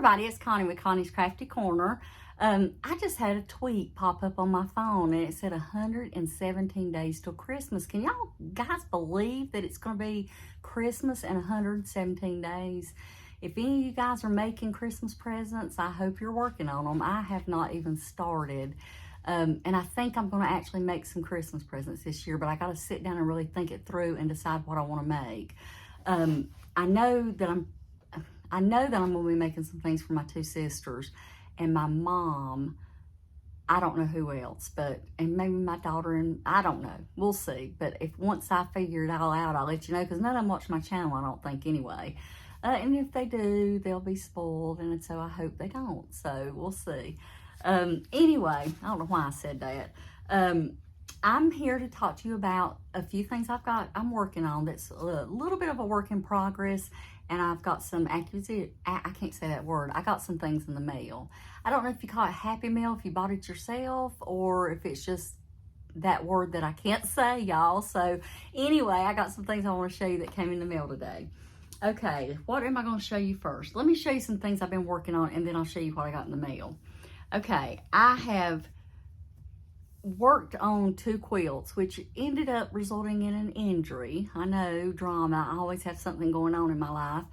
everybody, it's Connie with Connie's Crafty Corner. I just had a tweet pop up on my phone and it said 117 days till Christmas. Can y'all guys believe that it's going to be Christmas in 117 days? If any of you guys are making Christmas presents, I hope you're working on them. I have not even started. And I think I'm going to actually make some Christmas presents this year, but I got to sit down and really think it through and decide what I want to make. I know that I'm going to be making some things for my two sisters and my mom. I don't know who else, and maybe my daughter, and I don't know. We'll see. But once I figure it all out, I'll let you know, because none of them watch my channel, I don't think, anyway. And if they do, they'll be spoiled, and so I hope they don't. So we'll see. Anyway, I don't know why I said that. I'm here to talk to you about a few things I'm working on that's a little bit of a work in progress, and I've got some activity. I can't say that word. I got some things in the mail. I don't know if you call it Happy Mail, if you bought it yourself, or if it's just that word that I can't say, y'all. So anyway, I got some things I want to show you that came in the mail today. Okay, what am I going to show you first? Let me show you some things I've been working on, and then I'll show you what I got in the mail. Okay, I have worked on 2 quilts, which ended up resulting in an injury. I know, drama. I always have something going on in my life.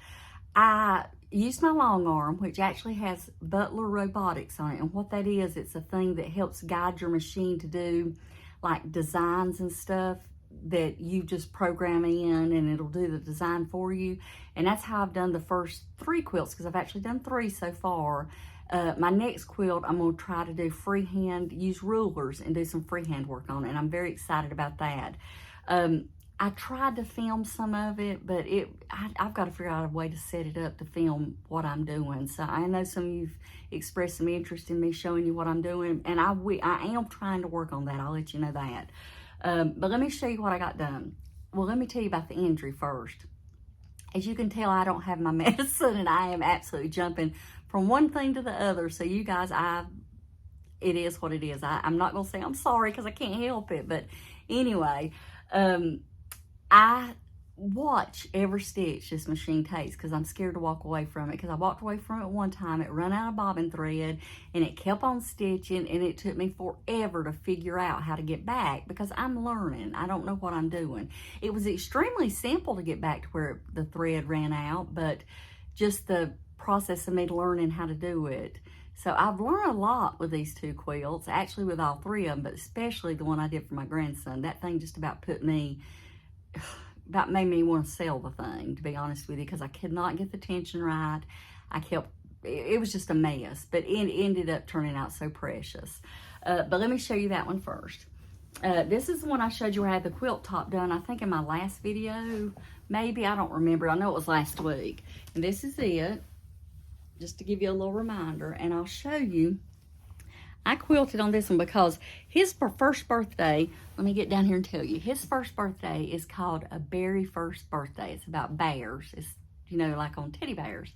I used my long arm, which actually has Butler Robotics on it. And what that is, it's a thing that helps guide your machine to do like designs and stuff that you just program in, and it'll do the design for you. And that's how I've done the first 3 quilts, because I've actually done 3 so far. My next quilt, I'm going to try to do freehand, use rulers and do some freehand work on it, and I'm very excited about that. I tried to film some of it, but I've got to figure out a way to set it up to film what I'm doing. So I know some of you've expressed some interest in me showing you what I'm doing, and I am trying to work on that. I'll let you know that. But let me show you what I got done. Well, let me tell you about the injury first. As you can tell, I don't have my medicine, and I am absolutely jumping from one thing to the other. So you guys, it is what it is. I'm not going to say I'm sorry, because I can't help it. But anyway, I watch every stitch this machine takes, because I'm scared to walk away from it, because I walked away from it one time. It ran out of bobbin thread, and it kept on stitching, and it took me forever to figure out how to get back, because I'm learning. I don't know what I'm doing. It was extremely simple to get back to where the thread ran out, but just the process of me learning how to do it. So I've learned a lot with these 2 quilts, actually with all 3 of them, but especially the one I did for my grandson. That thing just about made me want to sell the thing, to be honest with you, because I could not get the tension right. It was just a mess, but it ended up turning out so precious. But let me show you that one first. This is the one I showed you where I had the quilt top done, I think in my last video, maybe, I don't remember. I know it was last week. And this is it, just to give you a little reminder, and I'll show you. I quilted on this one because his first birthday, let me get down here and tell you, his first birthday is called a Berry First Birthday. It's about bears. It's, you know, like on teddy bears.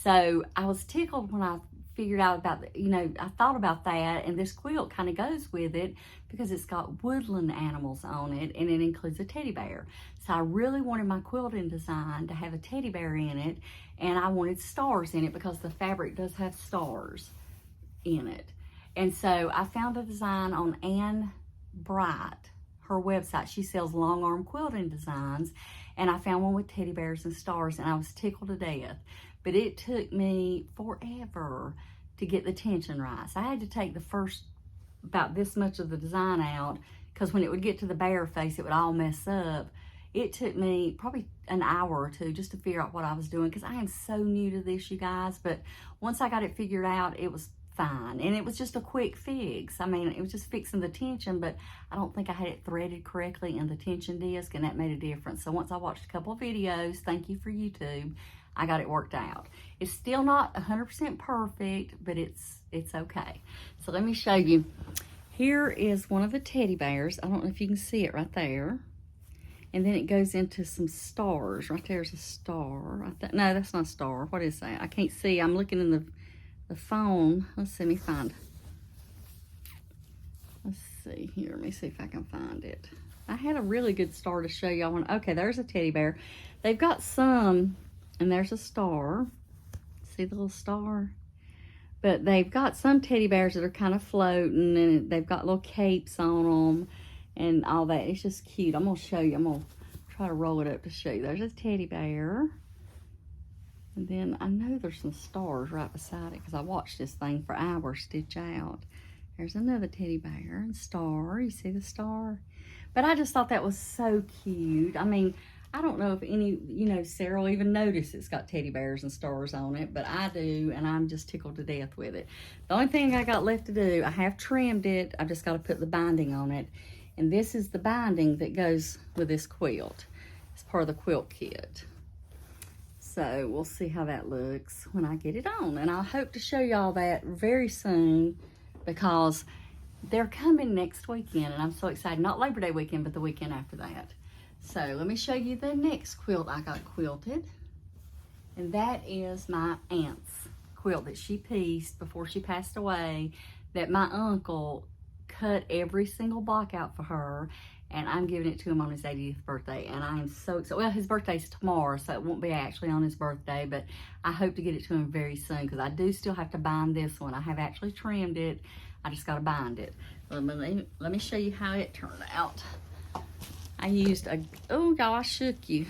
So I was tickled when I figured out about, I thought about that, and this quilt kind of goes with it because it's got woodland animals on it, and it includes a teddy bear. So I really wanted my quilting design to have a teddy bear in it, and I wanted stars in it because the fabric does have stars in it. And so I found a design on Ann Bright, her website. She sells long arm quilting designs, and I found one with teddy bears and stars, and I was tickled to death. But it took me forever to get the tension right. So I had to take the first about this much of the design out, because when it would get to the bear face, it would all mess up. It took me probably an hour or 2 just to figure out what I was doing, because I am so new to this, you guys. But once I got it figured out, it was fine, and it was just a quick fix. I mean, it was just fixing the tension, but I don't think I had it threaded correctly in the tension disc, and that made a difference. So once I watched a couple of videos, thank you for YouTube, I got it worked out. It's still not 100% perfect, but it's okay. So let me show you. Here is one of the teddy bears. I don't know if you can see it right there. And then it goes into some stars. Right there's a star. No, that's not a star. What is that? I can't see. I'm looking in the phone. Let's see, let me find. Let's see here. Let me see if I can find it. I had a really good star to show y'all. Okay, there's a teddy bear. They've got some, and there's a star. See the little star? But they've got some teddy bears that are kind of floating, and they've got little capes on them and all that. It's just cute. I'm going to show you. I'm going to try to roll it up to show you. There's a teddy bear. And then I know there's some stars right beside it because I watched this thing for hours stitch out. There's another teddy bear and star. You see the star? But I just thought that was so cute. I mean, I don't know if any, Sarah will even notice it's got teddy bears and stars on it, but I do, and I'm just tickled to death with it. The only thing I got left to do, I have trimmed it. I just got to put the binding on it. And this is the binding that goes with this quilt. It's part of the quilt kit. So we'll see how that looks when I get it on. And I hope to show y'all that very soon because they're coming next weekend, and I'm so excited. Not Labor Day weekend, but the weekend after that. So let me show you the next quilt I got quilted. And that is my aunt's quilt that she pieced before she passed away, that my uncle cut every single block out for her. And I'm giving it to him on his 80th birthday. And I am so excited. Well, his birthday's tomorrow, so it won't be actually on his birthday. But I hope to get it to him very soon because I do still have to bind this one. I have actually trimmed it. I just got to bind it. Let me show you how it turned out. I used oh y'all, I shook you.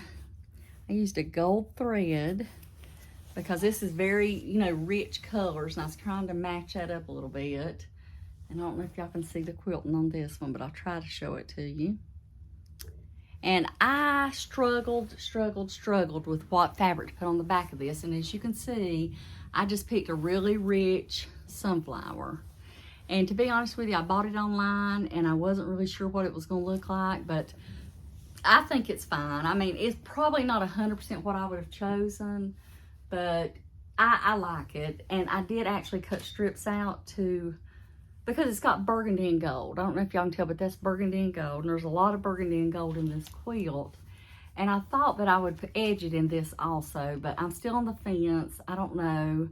I used a gold thread because this is very, rich colors, and I was trying to match that up a little bit. And I don't know if y'all can see the quilting on this one, but I'll try to show it to you. And I struggled with what fabric to put on the back of this. And as you can see, I just picked a really rich sunflower. And to be honest with you, I bought it online and I wasn't really sure what it was going to look like, but I think it's fine. I mean, it's probably not 100% what I would have chosen, but I like it. And I did actually cut strips out because it's got burgundy and gold. I don't know if y'all can tell, but that's burgundy and gold. And there's a lot of burgundy and gold in this quilt. And I thought that I would edge it in this also, but I'm still on the fence. I don't know.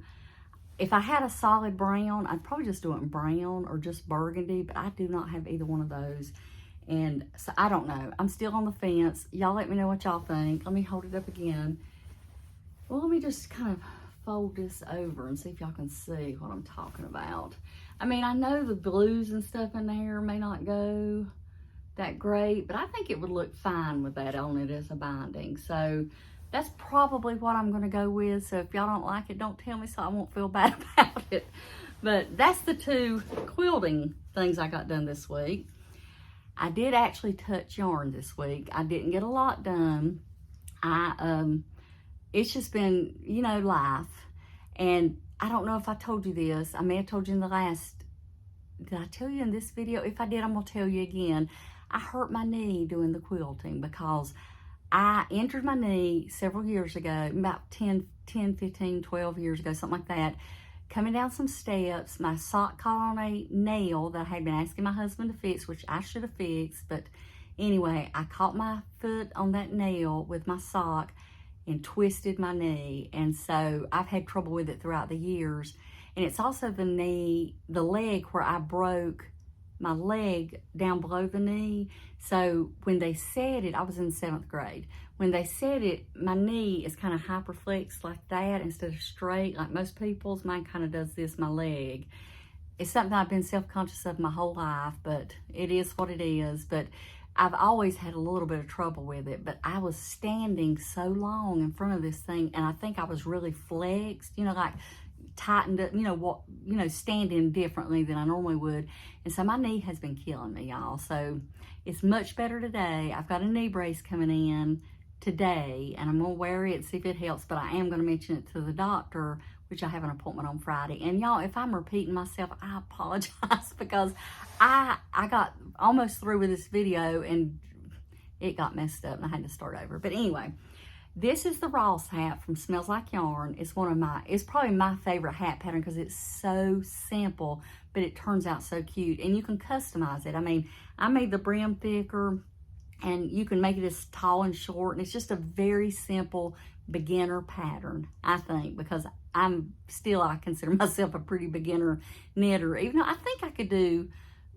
If I had a solid brown, I'd probably just do it in brown or just burgundy, but I do not have either one of those. And so I don't know. I'm still on the fence. Y'all let me know what y'all think. Let me hold it up again. Well, let me just kind of fold this over and see if y'all can see what I'm talking about. I mean, I know the blues and stuff in there may not go that great, but I think it would look fine with that on it as a binding. So that's probably what I'm going to go with. So if y'all don't like it, don't tell me so I won't feel bad about it. But that's the two quilting things I got done this week. I did actually touch yarn this week. I didn't get a lot done. It's just been, life. And I don't know if I told you this. I may have told you in the last, did I tell you in this video? If I did, I'm going to tell you again. I hurt my knee doing the quilting because I injured my knee several years ago, about 10, 15, 12 years ago, something like that. Coming down some steps, my sock caught on a nail that I had been asking my husband to fix, which I should have fixed. But anyway, I caught my foot on that nail with my sock and twisted my knee. And so I've had trouble with it throughout the years. And it's also the leg where I broke my leg down below the knee. So when they said it, I was in 7th grade. When they said it, my knee is kind of hyperflexed like that instead of straight like most people's. Mine kind of does this, my leg. It's something I've been self-conscious of my whole life, but it is what it is. But I've always had a little bit of trouble with it, but I was standing so long in front of this thing, and I think I was really flexed, like tightened up, standing differently than I normally would. And so my knee has been killing me, y'all. So it's much better today. I've got a knee brace coming in today, and I'm going to wear it, see if it helps, but I am going to mention it to the doctor, which I have an appointment on Friday. And y'all, if I'm repeating myself, I apologize because I got almost through with this video and it got messed up and I had to start over. But anyway, this is the Ross hat from Smells Like Yarn. It's it's probably my favorite hat pattern because it's so simple, but it turns out so cute. And you can customize it. I mean, I made the brim thicker and you can make it as tall and short. And it's just a very simple beginner pattern, I think, because I consider myself a pretty beginner knitter, even though I think I could do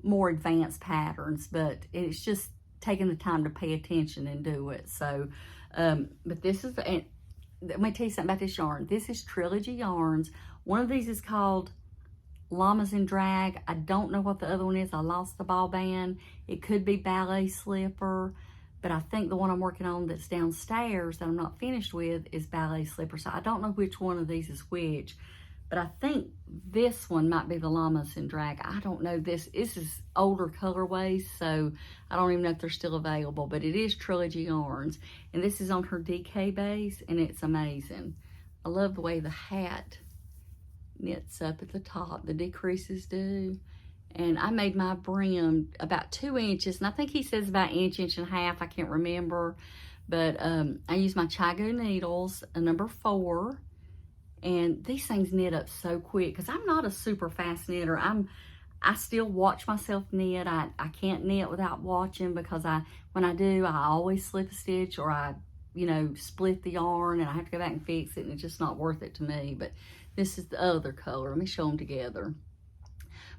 more advanced patterns, but it's just taking the time to pay attention and do it. So, but this is, and let me tell you something about this yarn. This is Trilogy Yarns. One of these is called Llamas in Drag. I don't know what the other one is. I lost the ball band. It could be Ballet Slipper, but I think the one I'm working on that's downstairs that I'm not finished with is Ballet Slipper. So I don't know which one of these is which, but I think this one might be the Llamas in Drag. I don't know. This is older colorways, so I don't even know if they're still available, but it is Trilogy Yarns. And this is on her DK base, and it's amazing. I love the way the hat knits up at the top, the decreases do. And I made my brim about 2 inches, and I think he says about inch and a half, I can't remember. But I used my Chigo needles, a number 4. And these things knit up so quick because I'm not a super fast knitter. I still watch myself knit. I can't knit without watching because when I do, I always slip a stitch or I, split the yarn and I have to go back and fix it, and it's just not worth it to me. But this is the other color. Let me show them together.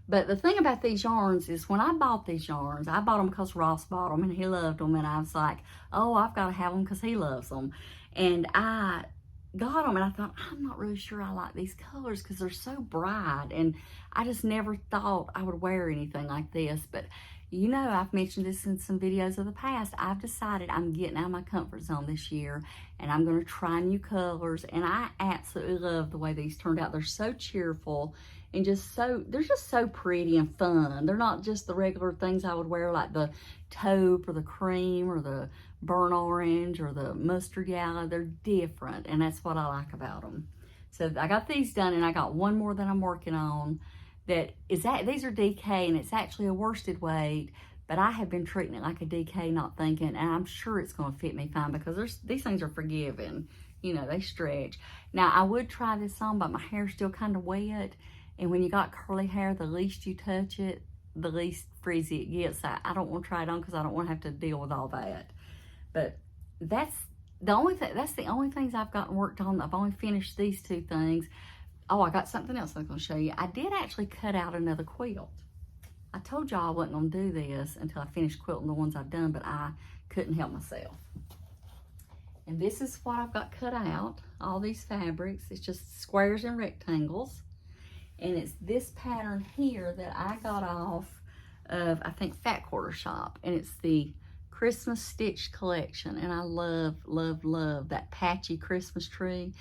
But the thing about these yarns is when I bought these yarns, I bought them because Ross bought them and he loved them. And I was like, oh, I've got to have them because he loves them. And I got them and I thought, I'm not really sure I like these colors because they're so bright, and I just never thought I would wear anything like this. But I've mentioned this in some videos of the past. I've decided I'm getting out of my comfort zone this year and I'm going to try new colors, and I absolutely love the way these turned out. They're so cheerful and they're just so pretty and fun. They're not just the regular things I would wear like the taupe or the cream or the burnt orange or the mustard yellow. They're different, and that's what I like about them. So I got these done, and I got one more that I'm working on these are DK, and it's actually a worsted weight, but I have been treating it like a DK, not thinking, and I'm sure it's going to fit me fine because these things are forgiving. They stretch. Now, I would try this on, but my hair's still kind of wet, and when you got curly hair, the least you touch it, the least frizzy it gets. I don't want to try it on because I don't want to have to deal with all that. But that's the only things I've gotten worked on. I've only finished these 2 things. Oh, I got something else I'm going to show you. I did actually cut out another quilt. I told y'all I wasn't going to do this until I finished quilting the ones I've done, but I couldn't help myself. And this is what I've got cut out, all these fabrics. It's just squares and rectangles. And it's this pattern here that I got off of, I think, Fat Quarter Shop. And it's the Christmas Stitch collection. And I love, love, love that patchy Christmas tree.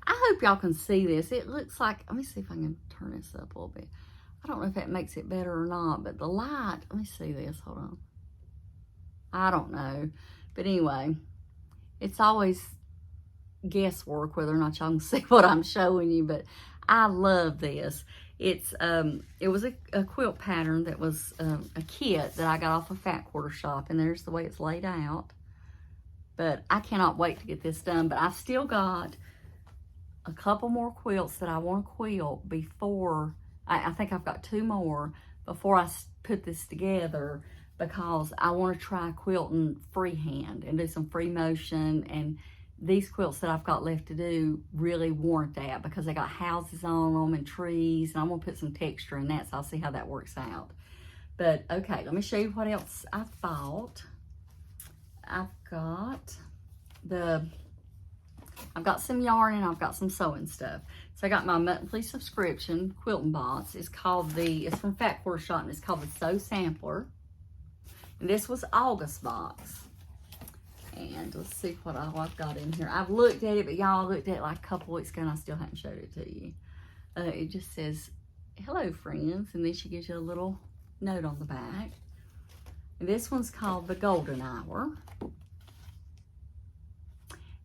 I hope y'all can see this. It looks like, let me see if I can turn this up a little bit. I don't know if that makes it better or not, but the light, let me see this, hold on. I don't know. But anyway, it's always guesswork whether or not y'all can see what I'm showing you, but I love this. It was a quilt pattern that was a kit that I got off of Fat Quarter Shop, and there's the way it's laid out. But I cannot wait to get this done. But I've still got a couple more quilts that I want to quilt before, I think I've got 2 more before I put this together, because I want to try quilting freehand and do some free motion. And these quilts that I've got left to do really warrant that because they got houses on them and trees, and I'm going to put some texture in that, so I'll see how that works out. But okay, let me show you what else I bought. I've got some yarn and I've got some sewing stuff. So I got my monthly subscription quilting box. It's from Fat Quarter Shop, and it's called the Sew Sampler. And this was August box. And let's see what all I've got in here. I've looked at it, but y'all looked at it like a couple weeks ago and I still haven't showed it to you. It just says, hello friends, and then she gives you a little note on the back. And this one's called the Golden Hour.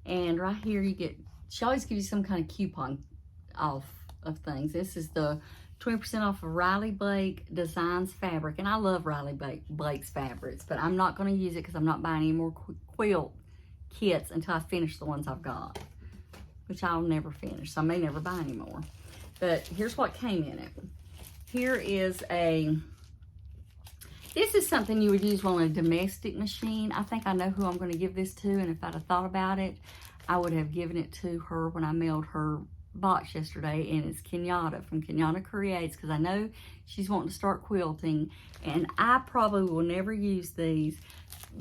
And right here she always gives you some kind of coupon off of things. This is the 20% off of Riley Blake Designs fabric. And I love Riley Blake's fabrics, but I'm not going to use it because I'm not buying any more quilt kits until I finish the ones I've got, which I'll never finish, so I may never buy any more. But here's what came in it. Here is this is something you would use on a domestic machine. I think I know who I'm going to give this to, and if I'd have thought about it, I would have given it to her when I mailed her box yesterday. And it's Kenyatta from Kenyatta Creates, because I know she's wanting to start quilting, and I probably will never use these,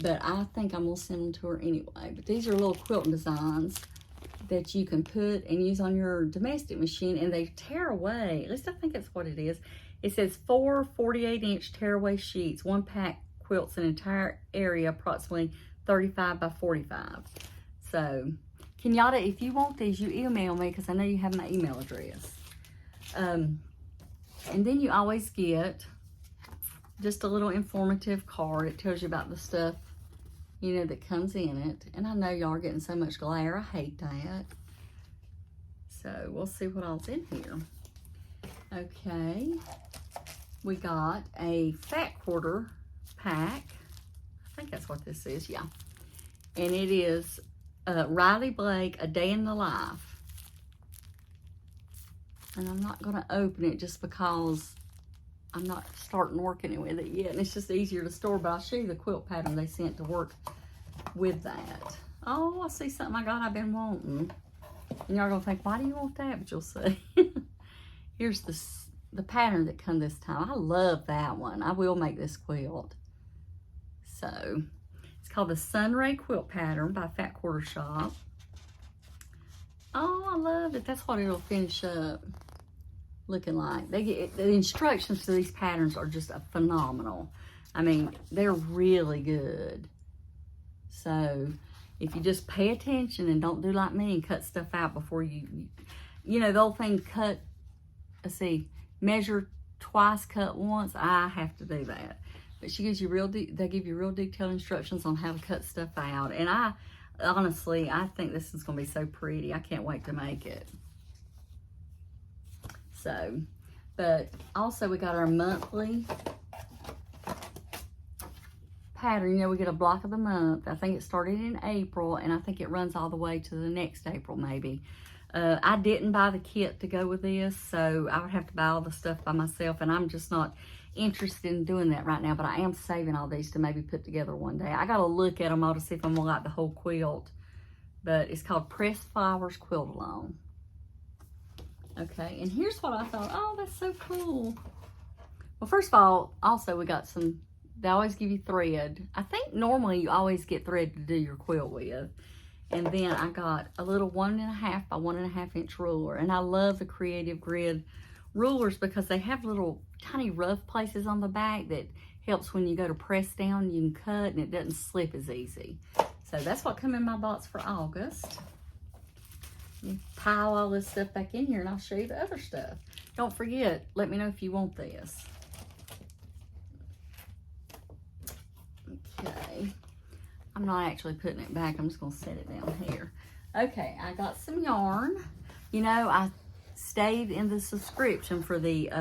but I think I'm going to send them to her anyway. But these are little quilting designs that you can put and use on your domestic machine, and they tear away. At least I think that's what it is. It says 4 48-inch tearaway sheets. One pack quilts an entire area approximately 35 by 45. So, Kenyatta, if you want these, you email me because I know you have my email address. And then you always get just a little informative card. It tells you about the stuff, you know, that comes in it. And I know y'all are getting so much glare. I hate that. So we'll see what all's in here. Okay. We got a fat quarter pack. I think that's what this is, yeah. And it is Riley Blake, A Day in the Life. And I'm not going to open it just because I'm not starting working with it yet. And it's just easier to store, but I'll show you the quilt pattern they sent to work with that. Oh, I see something I got I've been wanting. And y'all going to think, why do you want that? But you'll see. Here's the pattern that come this time. I love that one. I will make this quilt. So, it's called the Sunray Quilt Pattern by Fat Quarter Shop. Oh, I love it. That's what it'll finish up looking like. They get the instructions for these patterns are just phenomenal. I mean, they're really good. So, if you just pay attention and don't do like me and cut stuff out before you know, the old thing, cut, let's see, measure twice, cut once. I have to do that. But she gives you they give you real detailed instructions on how to cut stuff out. And honestly, I think this is going to be so pretty. I can't wait to make it. So, but also we got our monthly pattern. You know, we get a block of the month. I think it started in April, and I think it runs all the way to the next April, maybe. I didn't buy the kit to go with this, so I would have to buy all the stuff by myself, and I'm just not interested in doing that right now, but I am saving all these to maybe put together one day. I got to look at them all to see if I'm going to like the whole quilt, but it's called Pressed Flowers Quilt Along. Okay, and here's what I thought. Oh, that's so cool. Well, first of all, also we got some, they always give you thread. I think normally you always get thread to do your quilt with. And then I got a little 1.5 by 1.5 inch ruler. And I love the Creative Grid rulers because they have little tiny rough places on the back that helps when you go to press down, you can cut and it doesn't slip as easy. So that's what come in my box for August. You pile all this stuff back in here and I'll show you the other stuff. Don't forget, let me know if you want this. Okay. I'm not actually putting it back. I'm just going to set it down here. Okay, I got some yarn. You know, I stayed in the subscription for the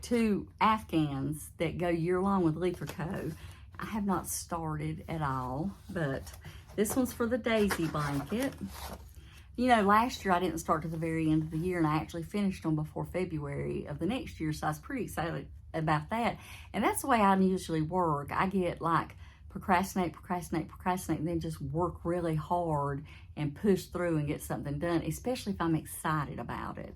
2 Afghans that go year-long with Leather Co. I have not started at all, but this one's for the Daisy blanket. You know, last year I didn't start to the very end of the year, and I actually finished them before February of the next year, so I was pretty excited about that. And that's the way I usually work. I get like procrastinate, and then just work really hard and push through and get something done, especially if I'm excited about it.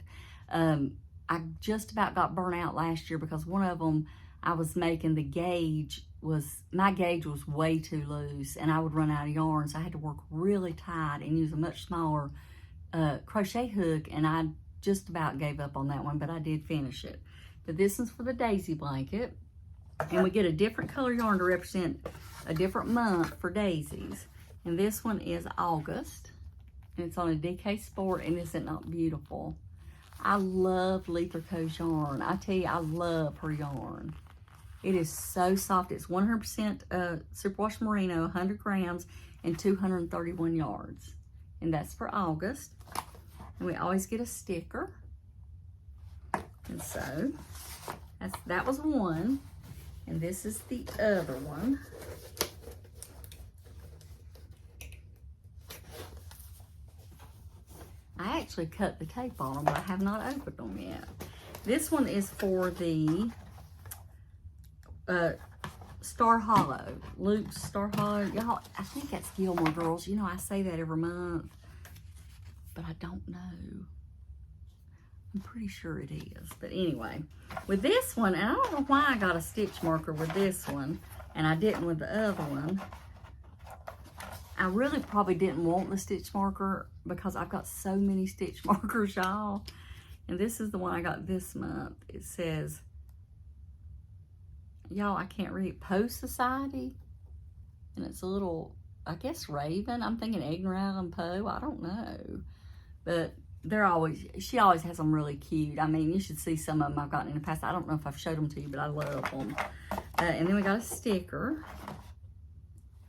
I just about got burnt out last year because one of them I was making, my gauge was way too loose and I would run out of yarn, so I had to work really tight and use a much smaller crochet hook, and I just about gave up on that one, but I did finish it. But this is for the Daisy blanket, and we get a different color yarn to represent a different month for daisies. And this one is August, and it's on a DK Sport, and isn't that beautiful? I love Leather Co's yarn. I tell you, I love her yarn. It is so soft. It's 100% superwash merino, 100 grams, and 231 yards. And that's for August. And we always get a sticker. And so, that was one. And this is the other one. I actually cut the tape on them, but I have not opened them yet. This one is for the Star Hollow, Luke's Star Hollow. Y'all, I think that's Gilmore Girls. You know, I say that every month, but I don't know. I'm pretty sure it is. But anyway, with this one, and I don't know why I got a stitch marker with this one, and I didn't with the other one. I really probably didn't want the stitch marker because I've got so many stitch markers, y'all. And this is the one I got this month. It says, y'all, I can't read, Post Society. And it's a little, I guess, raven. I'm thinking Edgar Allan Poe. I don't know. But she always has them really cute. I mean, you should see some of them I've gotten in the past. I don't know if I've showed them to you, but I love them. And then we got a sticker,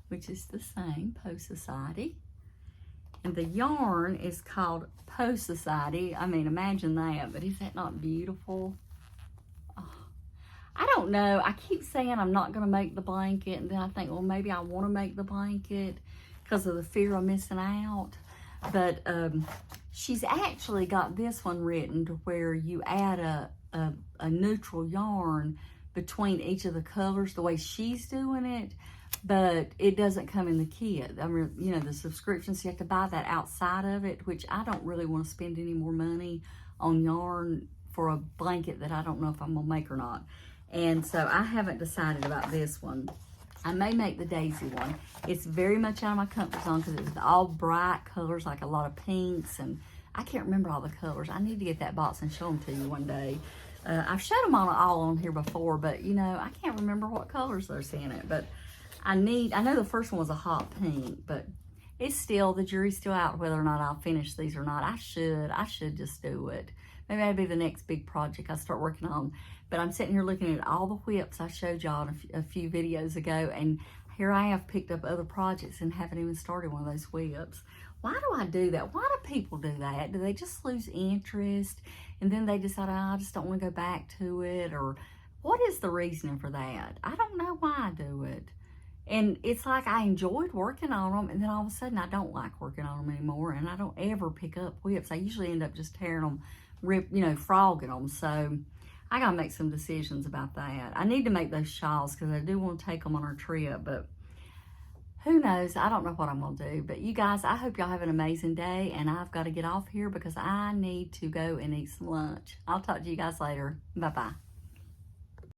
which is the same, Post Society. And the yarn is called Post Society. I mean, imagine that, but is that not beautiful? Oh, I don't know. I keep saying I'm not going to make the blanket, and then I think, well, maybe I want to make the blanket because of the fear of missing out. But she's actually got this one written to where you add a neutral yarn between each of the colors the way she's doing it. But it doesn't come in the kit. I mean, you know, the subscriptions, you have to buy that outside of it, which I don't really want to spend any more money on yarn for a blanket that I don't know if I'm going to make or not. And so I haven't decided about this one. I may make the daisy one. It's very much out of my comfort zone because it's all bright colors, like a lot of pinks, and I can't remember all the colors. I need to get that box and show them to you one day. I've showed them all on here before, but, you know, I can't remember what colors there's in it. But I know the first one was a hot pink, but it's still, the jury's still out whether or not I'll finish these or not. I should just do it. Maybe that'd be the next big project I start working on. But I'm sitting here looking at all the whips I showed y'all a few videos ago, and here I have picked up other projects and haven't even started one of those whips. Why do I do that? Why do people do that? Do they just lose interest and then they decide, oh, I just don't want to go back to it? Or what is the reasoning for that? I don't know why I do it. And it's like I enjoyed working on them, and then all of a sudden I don't like working on them anymore, and I don't ever pick up whips. I usually end up just tearing them, frogging them. So I gotta make some decisions about that. I need to make those shawls because I do want to take them on our trip, but who knows? I don't know what I'm gonna do. But you guys, I hope y'all have an amazing day, and I've got to get off here because I need to go and eat some lunch. I'll talk to you guys later. Bye-bye.